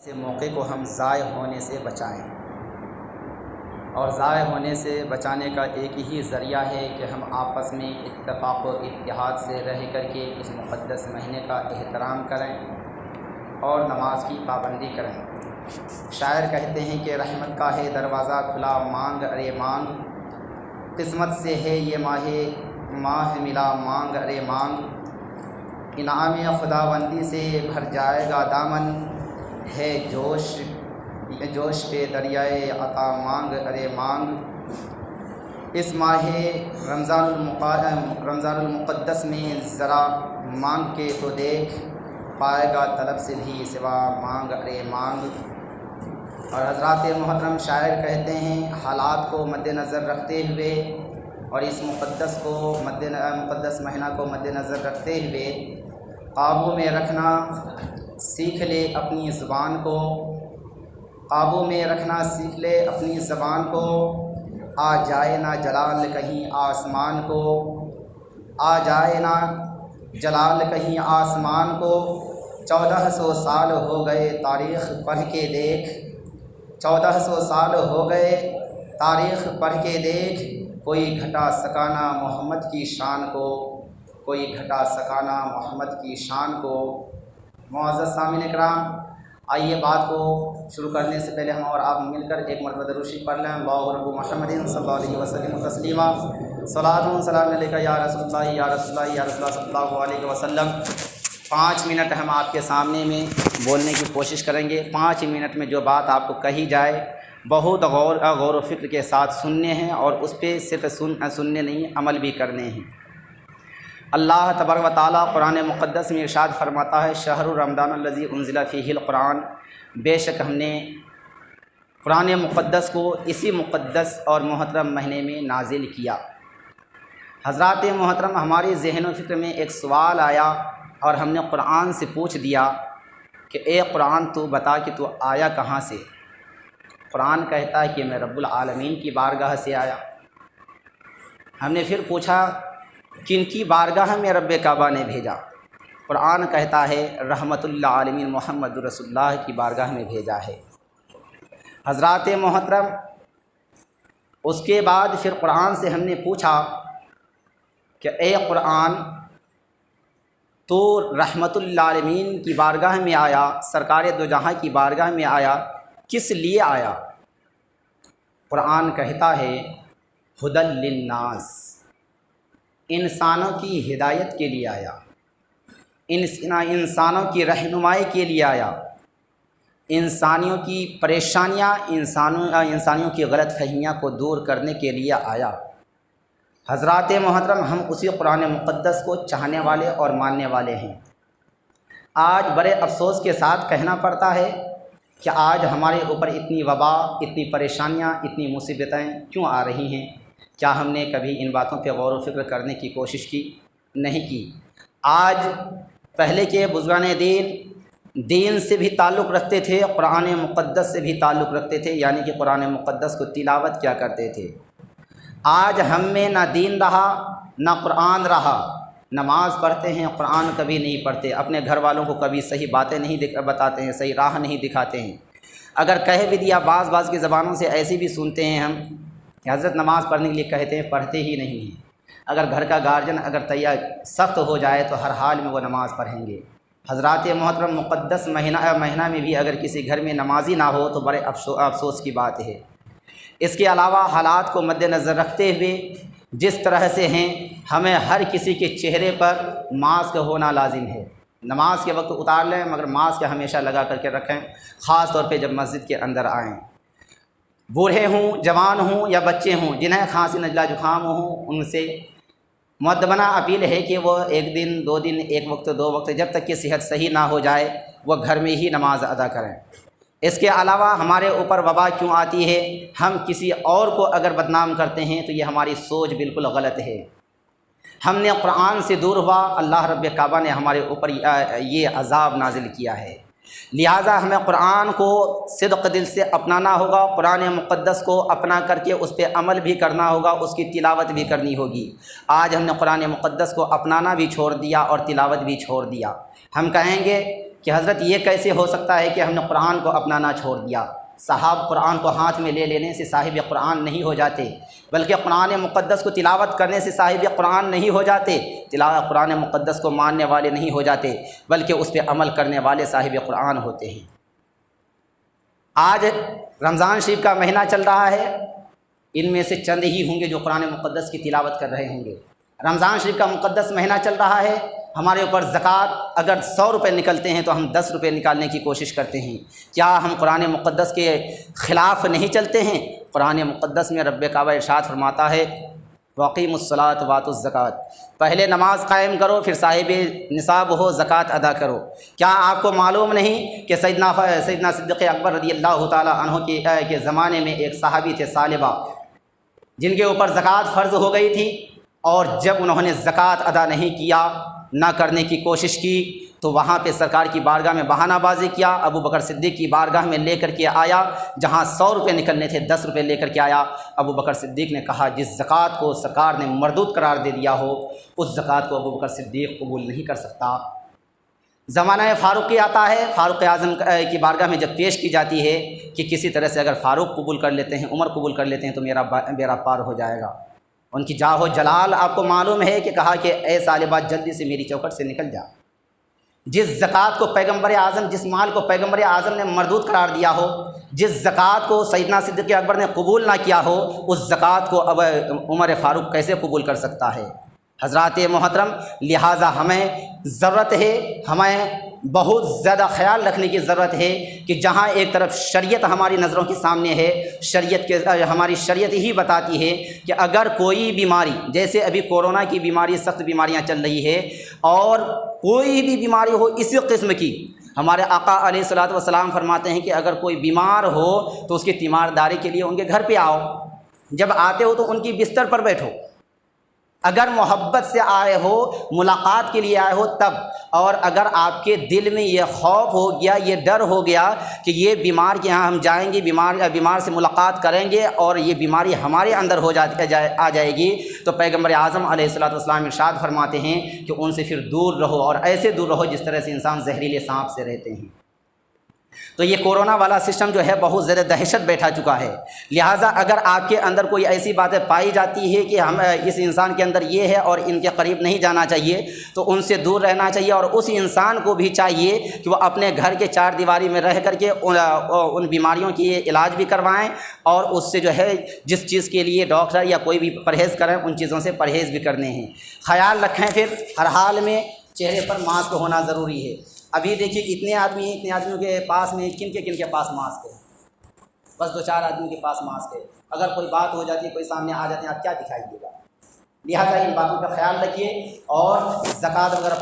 سے موقع کو ہم ضائع ہونے سے بچائیں، اور ضائع ہونے سے بچانے کا ایک ہی ذریعہ ہے کہ ہم آپس میں اتفاق و اتحاد سے رہ کر کے اس مقدس مہینے کا احترام کریں اور نماز کی پابندی کریں۔ شاعر کہتے ہیں کہ رحمت کا ہے دروازہ کھلا مانگ ارے مانگ، قسمت سے ہے یہ ماہ ملا مانگ ارے مانگ، انعام خداوندی سے بھر جائے گا دامن، ہے جوش پہ دریائے عطا مانگ ارے مانگ۔ اس ماہ رمضان المقدس میں ذرا مانگ کے تو دیکھ، پائے گا طلب سے بھی سوا مانگ ارے مانگ۔ اور حضرات محترم شاعر کہتے ہیں حالات کو مد نظر رکھتے ہوئے اور اس مقدس مہینہ کو مد نظر رکھتے ہوئے قابو میں رکھنا سیکھ لے اپنی زبان کو، قابو میں رکھنا سیکھ لے اپنی زبان کو، آ جائے نہ جلال کہیں آسمان کو، آ جائے نہ جلال کہیں آسمان کو۔ 1400 سال ہو گئے تاریخ پڑھ کے دیکھ، 1400 سال ہو گئے تاریخ پڑھ کے دیکھ، کوئی گھٹا سکانا محمد کی شان کو، کوئی گھٹا سکانا محمد کی شان کو۔ معزز سامعین کرام، آئیے بات کو شروع کرنے سے پہلے ہم اور آپ مل کر ایک مرتبہ درود شریف پڑھ لیں۔ اللہ رب محمد صلی اللہ علیہ وسلم تسلیما، صلاۃ و سلام علیک یا رسول اللہ یا رسول اللہ یا رسول اللہ صلی اللہ علیہ وسلم۔ 5 منٹ ہم آپ کے سامنے میں بولنے کی کوشش کریں گے۔ 5 منٹ میں جو بات آپ کو کہی جائے بہت غور و فکر کے ساتھ سننے ہیں، اور اس پہ صرف سننے نہیں عمل بھی کرنے ہیں۔ اللہ تبارک و تعالیٰ قرآن مقدس میں ارشاد فرماتا ہے شہر رمضان الذی انزل فیہ القرآن، بے شک ہم نے قرآن مقدس کو اسی مقدس اور محترم مہینے میں نازل کیا۔ حضرات محترم، ہمارے ذہن و فکر میں ایک سوال آیا اور ہم نے قرآن سے پوچھ دیا کہ اے قرآن تو بتا کہ تو آیا کہاں سے؟ قرآن کہتا ہے کہ میں رب العالمین کی بارگاہ سے آیا۔ ہم نے پھر پوچھا کن کی بارگاہ میں رب کعبہ نے بھیجا؟ قرآن کہتا ہے رحمت للعالمین محمد رسول اللہ کی بارگاہ میں بھیجا ہے۔ حضرات محترم، اس کے بعد پھر قرآن سے ہم نے پوچھا کہ اے قرآن تو رحمت للعالمین کی بارگاہ میں آیا، سرکار دو جہاں کی بارگاہ میں آیا، کس لیے آیا؟ قرآن کہتا ہے ھدی للناس، انسانوں کی ہدایت کے لیے آیا، انسانوں کی رہنمائی کے لیے آیا، انسانیوں کی پریشانیاں، انسانیوں کی غلط فہمیاں کو دور کرنے کے لیے آیا۔ حضرات محترم، ہم اسی قرآن مقدس کو چاہنے والے اور ماننے والے ہیں۔ آج بڑے افسوس کے ساتھ کہنا پڑتا ہے کہ آج ہمارے اوپر اتنی وبا، اتنی پریشانیاں، اتنی مصیبتیں کیوں آ رہی ہیں؟ کیا ہم نے کبھی ان باتوں پہ غور و فکر کرنے کی کوشش کی؟ نہیں کی۔ آج پہلے کے بزرگان دین سے بھی تعلق رکھتے تھے، قرآن مقدس سے بھی تعلق رکھتے تھے، یعنی کہ قرآن مقدس کو تلاوت کیا کرتے تھے۔ آج ہم میں نہ دین رہا نہ قرآن رہا، نماز پڑھتے ہیں قرآن کبھی نہیں پڑھتے، اپنے گھر والوں کو کبھی صحیح باتیں نہیں بتاتے ہیں، صحیح راہ نہیں دکھاتے ہیں۔ اگر کہہ بھی دیا بعض کی زبانوں سے ایسی بھی سنتے ہیں ہم کہ حضرت نماز پڑھنے کے لیے کہتے ہیں، پڑھتے ہی نہیں ہیں۔ اگر گھر کا گارجن اگر تیار سخت ہو جائے تو ہر حال میں وہ نماز پڑھیں گے۔ حضرات محترم، مقدس مہینہ میں بھی اگر کسی گھر میں نمازی نہ ہو تو بڑے افسوس کی بات ہے۔ اس کے علاوہ حالات کو مد نظر رکھتے ہوئے جس طرح سے ہیں، ہمیں ہر کسی کے چہرے پر ماسک ہونا لازم ہے۔ نماز کے وقت اتار لیں مگر ماسک ہمیشہ لگا کر کے رکھیں، خاص طور پہ جب مسجد کے اندر آئیں۔ بوڑھے ہوں، جوان ہوں یا بچے ہوں، جنہیں کھانسی نزلہ زکام ہوں، ان سے مؤدبانہ اپیل ہے کہ وہ 1 دن 2 دن، 1 وقت 2 وقت، جب تک کہ صحت صحیح نہ ہو جائے وہ گھر میں ہی نماز ادا کریں۔ اس کے علاوہ ہمارے اوپر وبا کیوں آتی ہے؟ ہم کسی اور کو اگر بدنام کرتے ہیں تو یہ ہماری سوچ بالکل غلط ہے۔ ہم نے قرآن سے دور ہوا، اللہ رب کعبہ نے ہمارے اوپر یہ عذاب نازل کیا ہے۔ لہٰذا ہمیں قرآن کو صدق دل سے اپنانا ہوگا، قرآن مقدس کو اپنا کر کے اس پہ عمل بھی کرنا ہوگا، اس کی تلاوت بھی کرنی ہوگی۔ آج ہم نے قرآن مقدس کو اپنانا بھی چھوڑ دیا اور تلاوت بھی چھوڑ دیا۔ ہم کہیں گے کہ حضرت یہ کیسے ہو سکتا ہے کہ ہم نے قرآن کو اپنانا چھوڑ دیا؟ صحاب قرآن کو ہاتھ میں لے لینے سے صاحب قرآن نہیں ہو جاتے، بلکہ قرآن مقدس کو تلاوت کرنے سے صاحب قرآن نہیں ہو جاتے، قرآن مقدس کو ماننے والے نہیں ہو جاتے، بلکہ اس پہ عمل کرنے والے صاحب قرآن ہوتے ہیں۔ آج رمضان شریف کا مہینہ چل رہا ہے، ان میں سے چند ہی ہوں گے جو قرآن مقدس کی تلاوت کر رہے ہوں گے۔ رمضان شریف کا مقدس مہینہ چل رہا ہے، ہمارے اوپر زکوٰۃ اگر 100 روپے نکلتے ہیں تو ہم 10 روپے نکالنے کی کوشش کرتے ہیں۔ کیا ہم قرآن مقدس کے خلاف نہیں چلتے ہیں؟ قرآن مقدس میں رب کعبہ ارشاد فرماتا ہے وَأَقِیمُوا الصَّلَاةَ وَآتُوا الزَّکَاةَ، پہلے نماز قائم کرو پھر صاحب نصاب ہو زکوٰۃ ادا کرو۔ کیا آپ کو معلوم نہیں کہ سیدنا صدیق اکبر رضی اللہ تعالیٰ عنہ کے زمانے میں ایک صحابی تھے ثعلبہ، جن کے اوپر زکوٰۃ فرض ہو گئی تھی، اور جب انہوں نے زکوٰۃ ادا نہیں کیا، نہ کرنے کی کوشش کی، تو وہاں پہ سرکار کی بارگاہ میں بہانہ بازی کیا، ابو بکر صدیق کی بارگاہ میں لے کر کے آیا، جہاں 100 روپے نکلنے تھے 10 روپے لے کر کے آیا۔ ابو بکر صدیق نے کہا جس زکوٰۃ کو سرکار نے مردود قرار دے دیا ہو، اس زکوٰۃ کو ابو بکر صدیق قبول نہیں کر سکتا۔ زمانہ فاروقی آتا ہے، فاروق اعظم کی بارگاہ میں جب پیش کی جاتی ہے کہ کسی طرح سے اگر فاروق قبول کر لیتے ہیں، عمر قبول کر لیتے ہیں تو میرا بیڑا پار ہو جائے گا۔ ان کی جاہ و جلال آپ کو معلوم ہے کہ کہا کہ اے ثعلبہ جلدی سے میری چوکھٹ سے نکل جا۔ جس زکوٰۃ کو پیغمبر اعظم، جس مال کو پیغمبر اعظم نے مردود قرار دیا ہو، جس زکوٰۃ کو سیدنا صدیق اکبر نے قبول نہ کیا ہو، اس زکوٰۃ کو اب عمر فاروق کیسے قبول کر سکتا ہے؟ حضرات محترم، لہٰذا ہمیں ضرورت ہے، ہمیں بہت زیادہ خیال رکھنے کی ضرورت ہے کہ جہاں ایک طرف شریعت ہماری نظروں کے سامنے ہے، ہماری شریعت ہی بتاتی ہے کہ اگر کوئی بیماری، جیسے ابھی کورونا کی بیماری، سخت بیماریاں چل رہی ہے، اور کوئی بھی بیماری ہو اسی قسم کی، ہمارے آقا علیہ الصلوۃ والسلام فرماتے ہیں کہ اگر کوئی بیمار ہو تو اس کی تیمارداری کے لیے ان کے گھر پہ آؤ، جب آتے ہو تو ان کی بستر پر بیٹھو، اگر محبت سے آئے ہو، ملاقات کے لیے آئے ہو تب، اور اگر آپ کے دل میں یہ خوف ہو گیا، یہ ڈر ہو گیا کہ یہ بیمار کے یہاں ہم جائیں گے، بیمار سے ملاقات کریں گے اور یہ بیماری ہمارے اندر آ جائے گی، تو پیغمبر اعظم علیہ الصلوۃ والسلام ارشاد فرماتے ہیں کہ ان سے پھر دور رہو، اور ایسے دور رہو جس طرح سے انسان زہریلے سانپ سے رہتے ہیں۔ تو یہ کورونا والا سسٹم جو ہے بہت زیادہ دہشت بیٹھا چکا ہے، لہٰذا اگر آپ کے اندر کوئی ایسی باتیں پائی جاتی ہے کہ ہم اس انسان کے اندر یہ ہے اور ان کے قریب نہیں جانا چاہیے، تو ان سے دور رہنا چاہیے، اور اس انسان کو بھی چاہیے کہ وہ اپنے گھر کے 4 دیواری میں رہ کر کے ان بیماریوں کی علاج بھی کروائیں، اور اس سے جو ہے جس چیز کے لیے ڈاکٹر یا کوئی بھی پرہیز کریں ان چیزوں سے پرہیز بھی کرنے ہیں۔ خیال رکھیں، پھر ہر حال میں چہرے پر ماسک ہونا ضروری ہے۔ ابھی دیکھیے اتنے آدمیوں کے پاس میں کن کے پاس ماسک ہے؟ بس 2-4 آدمیوں کے پاس ماسک ہے۔ اگر کوئی بات ہو جاتی ہے، کوئی سامنے آ جاتے ہیں، آپ کیا دکھائیے گا؟ لہٰذا ان باتوں کا خیال رکھیے، اور زکوٰۃ وغیرہ